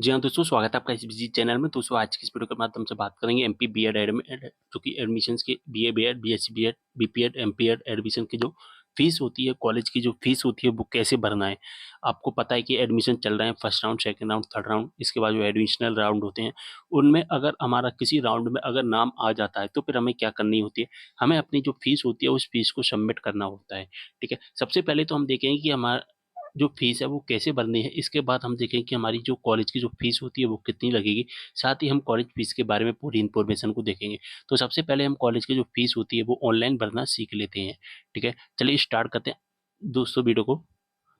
जी हाँ, दोस्तों स्वागत है आपका इस बिज़ी चैनल में। दोस्तों आज की इस वीडियो के माध्यम से बात करेंगे एमपी बीएड जो कि एडमिशन्स के BA BEd, BSc BEd, BPEd, MPEd admission की जो फीस होती है, कॉलेज की जो फीस होती है वो कैसे भरना है। आपको पता है कि एडमिशन चल रहे हैं first round, second round, third round, इसके बाद जो एडिशनल राउंड होते हैं, उनमें अगर हमारा किसी राउंड में अगर नाम आ जाता है तो फिर हमें क्या करनी होती है, हमें अपनी जो फीस होती है उस फीस को सबमिट करना होता है, ठीक है। सबसे पहले तो हम देखेंगे कि हमारा जो फीस है वो कैसे भरनी है, इसके बाद हम देखेंगे कि हमारी जो कॉलेज की जो फीस होती है वो कितनी लगेगी, साथ ही हम कॉलेज फीस के बारे में पूरी इन्फॉर्मेशन को देखेंगे। तो सबसे पहले हम कॉलेज की जो फीस होती है वो ऑनलाइन भरना सीख लेते हैं, ठीक है। चलिए स्टार्ट करते हैं दोस्तों वीडियो को।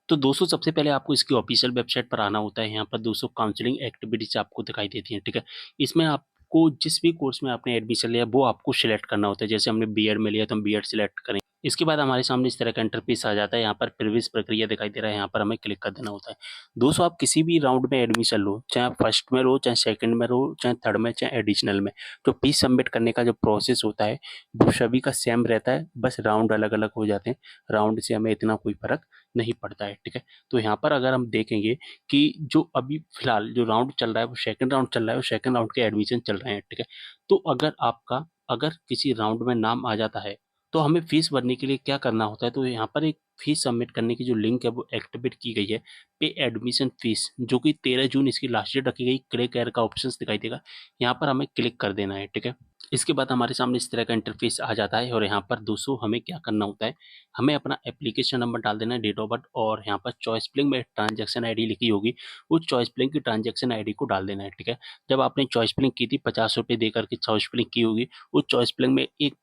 तो दोस्तों सबसे पहले आपको इसकी ऑफिशियल वेबसाइट पर आना होता है। यहाँ पर दोस्तों काउंसलिंग एक्टिविटीज आपको दिखाई देती हैं, ठीक है। इसमें आपको जिस भी कोर्स में आपने एडमिशन लिया वो आपको सिलेक्ट करना होता है। जैसे हमने बीएड में लिया तो हम बीएड सिलेक्ट करें। इसके बाद हमारे सामने इस तरह का इंटरफेस आ जाता है। यहाँ पर प्रवेश प्रक्रिया दिखाई दे रहा है, यहाँ पर हमें क्लिक कर देना होता है। दोस्तों आप किसी भी राउंड में एडमिशन लो, चाहे आप फर्स्ट में लो, चाहे सेकंड में लो, चाहे थर्ड में, चाहे एडिशनल में, तो फीस सबमिट करने का जो प्रोसेस होता है वो सभी का सेम रहता है, बस राउंड अलग अलग हो जाते हैं। राउंड से हमें इतना कोई फर्क नहीं पड़ता है, ठीक है। तो यहाँ पर अगर हम देखेंगे कि जो अभी फिलहाल जो राउंड चल रहा है वो सेकंड राउंड चल रहा है और सेकंड राउंड के एडमिशन चल रहे हैं, ठीक है। तो अगर किसी राउंड में नाम आ जाता है तो हमें फीस भरने के लिए क्या करना होता है, तो यहाँ पर एक फीस सबमिट करने की जो लिंक है वो एक्टिवेट की गई है। पे एडमिशन फीस जो कि 13 जून इसकी लास्ट डेट रखी गई, क्लिक एयर का ऑप्शन दिखाई देगा, यहाँ पर हमें क्लिक कर देना है, ठीक है। इसके बाद हमारे सामने इस तरह का इंटरफेस आ जाता है और यहाँ पर दोस्तों हमें क्या करना होता है, हमें अपना एप्लीकेशन नंबर डाल देना है, डेट ऑफ बर्थ, और यहाँ पर चॉइस फिलिंग में ट्रांजैक्शन आईडी लिखी होगी, उस चॉइस फिलिंग की ट्रांजैक्शन आईडी को डाल देना है, ठीक है। जब आपने चॉइस फिलिंग की थी 50 रुपये देकर के चॉइस फिलिंग की होगी, उस चॉइस फिलिंग में एक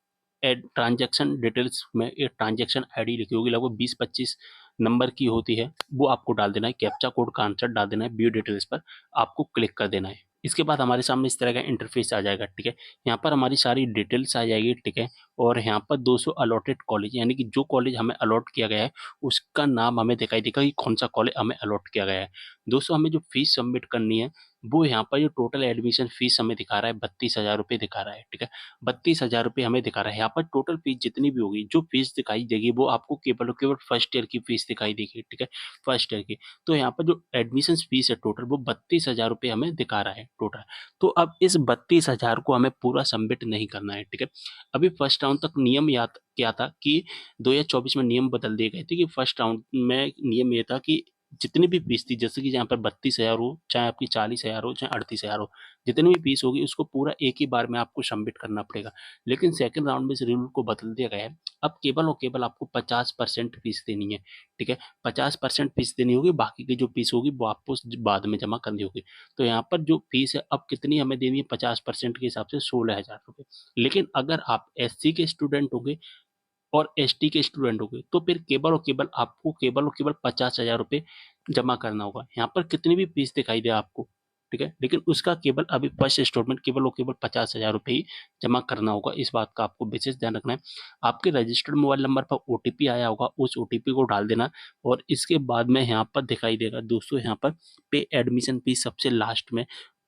ट्रांजैक्शन डिटेल्स में एक ट्रांजैक्शन आईडी लिखी होगी, लगभग 20-25 नंबर की होती है, वो आपको डाल देना है। कैप्चा कोड का आंसर डाल देना है, व्यू डिटेल्स पर आपको क्लिक कर देना है। इसके बाद हमारे सामने इस तरह का इंटरफेस आ जाएगा, ठीक है। यहाँ पर हमारी सारी डिटेल्स आ जाएगी, ठीक है। और यहाँ पर 200 अलॉटेड कॉलेज, यानी कि जो कॉलेज हमें अलॉट किया गया है उसका नाम हमें दिखाई देगा कि कौन सा कॉलेज हमें अलॉट किया गया है। दोस्तों हमें जो फीस सबमिट करनी है वो यहाँ पर जो टोटल एडमिशन फीस हमें दिखा रहा है 32,000 रुपये दिखा रहा है, ठीक है। 32,000 रुपये हमें दिखा रहा है। यहाँ पर टोटल फीस जितनी भी होगी, जो फीस दिखाई देगी वो आपको केवल और केवल फर्स्ट ईयर की फीस दिखाई देगी, ठीक है, फर्स्ट ईयर की। तो यहाँ पर जो एडमिशन फीस है टोटल वो 32,000 रुपये हमें दिखा रहा है टोटल। तो अब इस 32,000 को हमें पूरा सबमिट नहीं करना है, ठीक है। अभी फर्स्ट राउंड तक नियम याद क्या था कि 2024 में नियम बदल दिए गए थे कि फर्स्ट राउंड में नियम ये था कि जितनी भी फीस थी, जैसे कि यहाँ पर 32,000 हो, चाहे आपकी 40,000 हो, चाहे 38,000 हो, जितनी भी फीस होगी उसको पूरा एक ही बार में आपको सबमिट करना पड़ेगा। लेकिन सेकंड राउंड में इस रूल को बदल दिया गया है। अब केवल और केवल आपको 50% फीस देनी है, ठीक है। 50% फीस देनी होगी, बाकी की जो फीस होगी वो आपको बाद में जमा करनी होगी। तो यहाँ पर जो फीस है अब कितनी हमें देनी है, 50% के हिसाब से 16,000 रुपये। लेकिन अगर आप एससी के स्टूडेंट होंगे और एसटी के स्टूडेंट होंगे तो फिर केवल और केवल आपको केवल और केवल 50,000 रुपये जमा करना होगा। यहाँ पर कितनी भी फीस दिखाई दे आपको, ठीक है, लेकिन उसका केवल अभी फर्स्ट इंस्टॉलमेंट केवल और केवल 50,000 रुपये ही जमा करना होगा। इस बात का आपको विशेष ध्यान रखना है। आपके रजिस्टर्ड मोबाइल नंबर पर ओटीपी आया होगा, उस ओटीपी को डाल देना और इसके बाद में यहाँ पर दिखाई देगा दोस्तों, यहाँ पर पे एडमिशन फीस सबसे लास्ट में,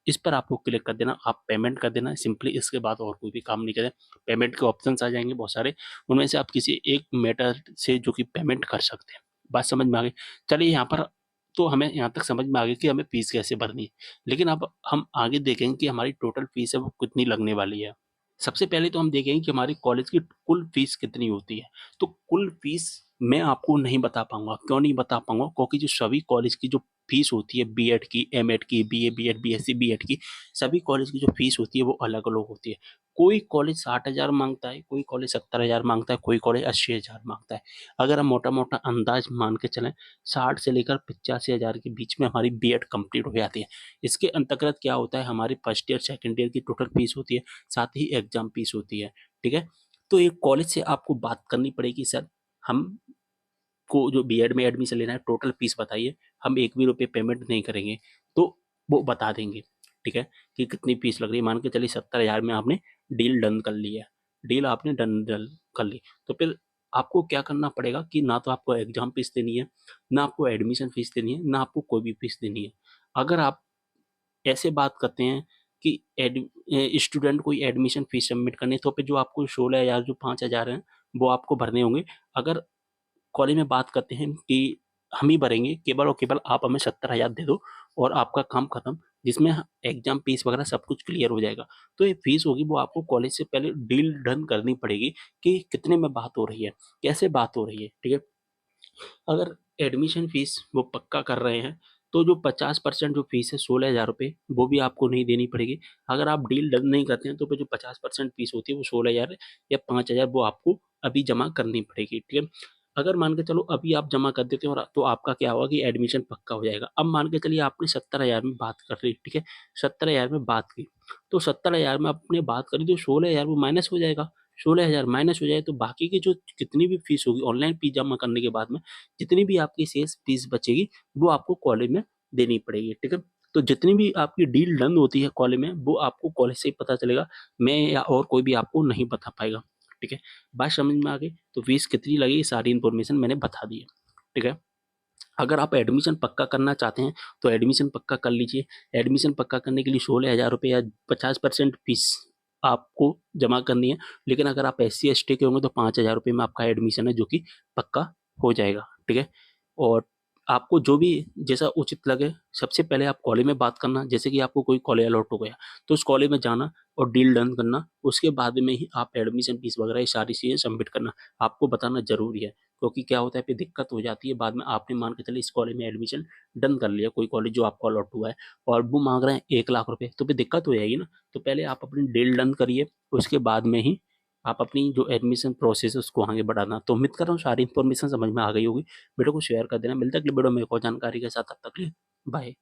इस पर आपको क्लिक कर देना, आप पेमेंट कर देना सिंपली। इसके बाद और कोई भी काम नहीं करें। पेमेंट के ऑप्शंस आ जाएंगे बहुत सारे, उनमें से आप किसी एक मेथड से जो कि पेमेंट कर सकते हैं। बात समझ में आ गई? चलिए यहाँ पर तो हमें यहाँ तक समझ में आ गई कि हमें फीस कैसे भरनी है। लेकिन अब हम आगे देखेंगे कि हमारी टोटल फीस है वो कितनी लगने वाली है। सबसे पहले तो हम देखेंगे कि हमारी कॉलेज की कुल फीस कितनी होती है। तो कुल फीस मैं आपको नहीं बता पाऊँगा। क्यों नहीं बता पाऊँगा? क्योंकि जो सभी कॉलेज की जो फीस होती है बीएड की, एमएड की, बीए, बीएड, बीएससी, बीएड की, सभी कॉलेज की जो फीस होती है वो अलग-अलग होती है। कोई कॉलेज 60,000 माँगता है, कोई कॉलेज 70,000 माँगता है, कोई कॉलेज 80,000 माँगता है। अगर हम मोटा-मोटा अंदाज़ मान के चलें, 60 से लेकर 85,000 के बीच में हमारी बीएड कंप्लीट हो जाती है। इसके अंतर्गत क्या होता है, हमारी फर्स्ट ईयर, सेकंड ईयर की टोटल फीस होती है, साथ ही एग्ज़ाम फीस होती है, ठीक है? तो एक कॉलेज से आपको बात करनी पड़ेगी, सर हमको जो बीएड में एडमिशन लेना है टोटल फीस बताइए, हम एक भी रुपए पेमेंट नहीं करेंगे। तो वो बता देंगे, ठीक है, कि कितनी फीस लग रही है। मान के चलिए 70,000 में आपने डील डन कर ली है, डील आपने डन कर ली, तो फिर आपको क्या करना पड़ेगा कि ना तो आपको एग्ज़ाम फीस देनी है, ना आपको एडमिशन फीस देनी है, ना आपको कोई भी फीस देनी है। अगर आप ऐसे बात करते हैं कि स्टूडेंट कोई एडमिशन फीस सबमिट करनी है, तो फिर जो आपको 16,000 जो 5,000 हैं, वो आपको भरने होंगे। अगर कॉलेज में बात करते हैं कि हम ही भरेंगे, केवल और केवल आप हमें 70,000 दे दो और आपका काम खत्म। जिसमें एग्ज़ाम फीस वगैरह सब कुछ क्लियर हो जाएगा। तो ये फीस होगी वो आपको कॉलेज से पहले डील डन करनी पड़ेगी कि कितने में बात हो रही है, कैसे बात हो रही है, ठीक है? अगर एडमिशन फीस वो पक्का कर रहे हैं, तो जो 50% जो फीस है 16,000 रुपए वो भी आपको नहीं देनी पड़ेगी। अगर आप डील डन नहीं करते हैं तो फिर जो 50% फीस होती है वो 16,000 या 5,000 वो आपको अभी जमा करनी पड़ेगी, ठीक है? अगर मान के चलो अभी आप जमा कर देते हो और तो आपका क्या होगा कि एडमिशन पक्का हो जाएगा। अब मान के चलिए आपने 70,000 में बात कर ली, ठीक है? 70,000 में बात की, तो 70,000 में आपने बात करी तो 16,000 वो माइनस हो जाएगा। 16,000 माइनस हो जाए तो बाकी की जो कितनी भी फीस होगी ऑनलाइन फीस जमा करने के बाद में जितनी भी आपकी शेष फीस बचेगी वो आपको कॉलेज में देनी पड़ेगी, ठीक है? तो जितनी भी आपकी डील डन होती है कॉलेज में वो आपको कॉलेज से ही पता चलेगा, मैं या और कोई भी आपको नहीं बता पाएगा, ठीक है? बात समझ में आ गई? तो फीस कितनी लगेगी सारी इन्फॉर्मेशन मैंने बता दी है, ठीक है? अगर आप एडमिशन पक्का करना चाहते हैं तो एडमिशन पक्का कर लीजिए। एडमिशन पक्का करने के लिए 16,000 रुपए या 50% फीस आपको जमा करनी है। लेकिन अगर आप एससी एसटी के होंगे तो 5,000 रुपए में आपका एडमिशन है जो कि पक्का हो जाएगा, ठीक है? और आपको जो भी जैसा उचित लगे सबसे पहले आप कॉलेज में बात करना, जैसे कि आपको कोई कॉलेज अलॉट हो गया तो उस कॉलेज में जाना और डील डन करना, उसके बाद में ही आप एडमिशन फीस वगैरह ये सारी चीज़ें सबमिट करना। आपको बताना ज़रूरी है। क्योंकि क्या होता है फिर दिक्कत हो जाती है बाद में आपने मान के चलिए इस कॉलेज में एडमिशन डन कर लिया, कोई कॉलेज जो आपको अलॉट हुआ है और वो माँग रहे हैं 1 लाख रुपए तो फिर दिक्कत हो जाएगी ना। तो पहले आप अपनी डील डन करिए, उसके बाद में ही आप अपनी जो एडमिशन प्रोसेस है उसको आगे बढ़ाना। तो उम्मीद कर रहा हूँ सारी इन्फॉर्मेशन समझ में आ गई होगी। वीडियो को शेयर कर देना। मिलता है अगली वीडियो में एक और जानकारी के साथ, तब तक के लिए बाय।